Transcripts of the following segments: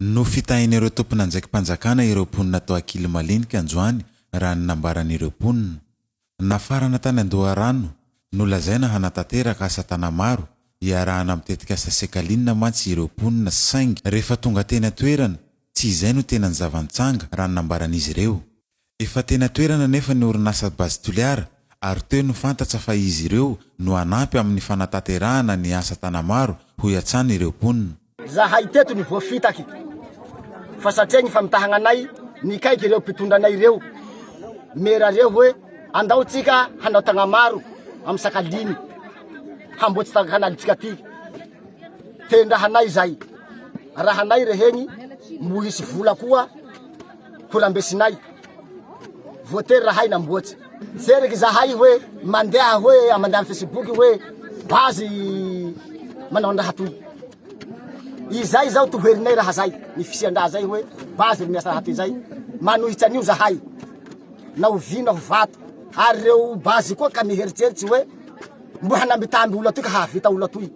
No fitahin'ireo tompon'anjaika mpanjakana ireo mponina atao akily malinika androany raha ny nambaran'ireo mponina. Nafarana tany Andoharano no lazaina hanatanteraka asa tana maro iarahana mitetika asa sekalinina mantsy ireo mponina saingy rehefa tonga tena toerana tsy izay no tena ny zavantsanga raha ny nambaran'izy ireo. Efa tena toerana nefa ny orinasa bazy toliara ary teo no fantatra fa izy ireo no anampy amin'ny fanatanterahana ny asa tana maro ho iatsana ireo mponina. Zahay teto ny voafitaky fa satria ny famitahananay nikaiky ireo mpitondranay ireo mera reo hoe andao tsika hanao tagna maro amin'ny sakaliny hamboatsy takanalitsika ty tendrahanay zay rahanay reheny mohisy vola koa horambesinay voatery rahay namboatsy zeriky zahay hoe mandeha hoe mandeha amin'ny Facebook hoe bazy manao raha toy izay zao toherinay raha zay ny fisiandraha zay hoe bazy miasa raha toy zay manohitsy anio zahay na ho vy na ho vato ary reo bazy koa ka miheritseritsy hoe mbo hanambitamby olo atoy ka hahavita olo atoy.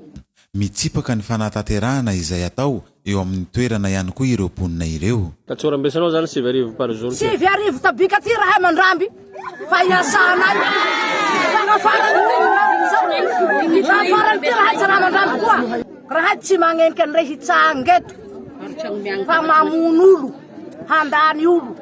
Mitsipaka ny fanatanterahana izay atao eo amin'ny toerana ihany koa ireo mponina ireo. Katsorambesanao zany 7 arivo par jour. 7 arivo tabika ty rahay mandramby fa iasanay fanafarany ty rahay tsy raha mandramby koa rahay tsy magnenky an'irey hitsangeto fa mamono olo handany olo.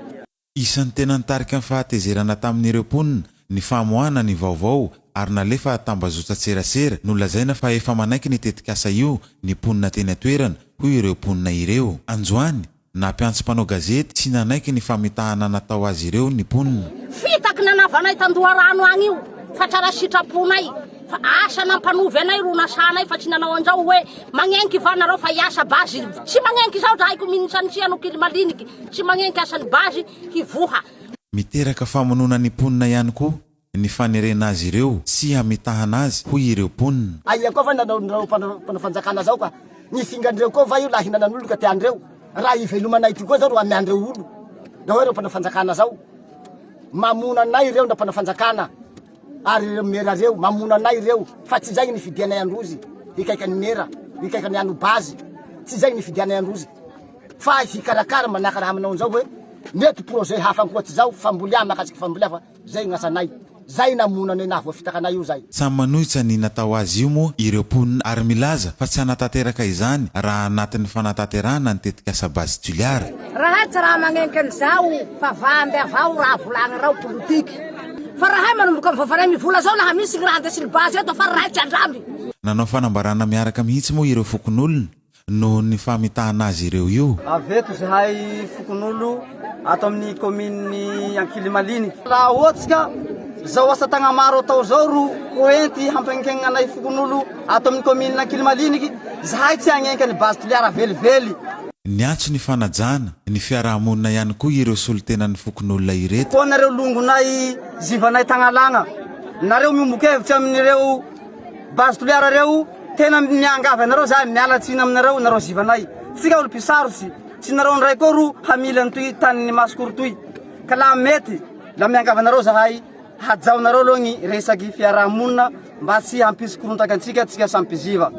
Isan'ny tena nitarika ny fahatezerana tamin'ireo mponina ny famoahana ny vaovao ary nalefa tambazotra-tserasera no lazaina fa efa manaiky ny tetikasa io ny mponina tena toerana ho ireo mponina ireo. Androany nampiantso mpanao gazety tsy nanaiky ny famitahana natao azy ireo ny mponina. Fitaky nanavanay Tandoharano agny io fa tsara sitraponay fa asa nampanovy anay ro nasanay fa tsy nanao anjao hoe magnenky vanareo fa iasa bazy tsy magnenky zao zahayko minisanitsiano kely maliniky tsy magnenky asany bazy hivoha. Miteraka famonona ny mponina ihany koa ny fanerena azy ireo sy hamitahana azy ho ireo mponina. Aia koa fa nanao panafanjakana zao ka ny fingandreo koa va io laha hinanan'olo ka tiandreo raha ivelomanay ty koa zao ro amiandreo olo da hoe reo panafanjakana zao mamona anay reo nda panafanjakana ary reo mera reo mamona anay reo fa tsy zay ny fidianay androzy ikaika ny mera ikaika ny ano bazy tsy zay ny fidianay androzy fa hikarakara manaka raha manao zao hoe mety projet hafa ankoatsy zao fambolia makasiky fambolia fa zay gnasanay zay namona ny nahavoafitakanay io zay. Samy manohitra ny natao azy io moa ireo mponina ary milaza fa tsy hanatanteraka izany raha anatin'ny fanatanterahana ny tetika asa bazy toliara. Rahay tsy raha magnenky an'izao fa vandy avao raha volagny rao politiky fa rahay manomboka amin'ny vavanay mivola zao laha misy ny raha andesiny bazy eto fa rahay tsy andramby. Nanao fanambarana miaraka mihitsy moa ireo fokon'olona no ny famitahana azy ireo io. Aveto zahay fokon'olo ato amin'ny kominy Ankily Maliniky. Raha ohatsika zao asa tagna maro atao zao ro hoenty hampangenkegna anay fokon'olo ato amin'ny kominy Ankily Maliniky zahay tsy hagnenky ny bazy toliara velively. Niatso ny fanajana ny fiarahamonina ihany koa ireo solotena ny fokon'olona ireto. Koa nareo longonay zivanay Tagnalagna nareo miombokevitsy amin'ireo bazy toliara reo tena miangavy anareo zahay mialatsiny aminareo nareo zivanay tsika olo pisarotsy tsy nareo ndray koa ro hamila an'toy tany masikoro toy ka laha mety la miangavy anareo zahay hajaonareo aloha ny resaky fiarahamonina mba tsy hampisy korontaka antsika tsika sampiziva.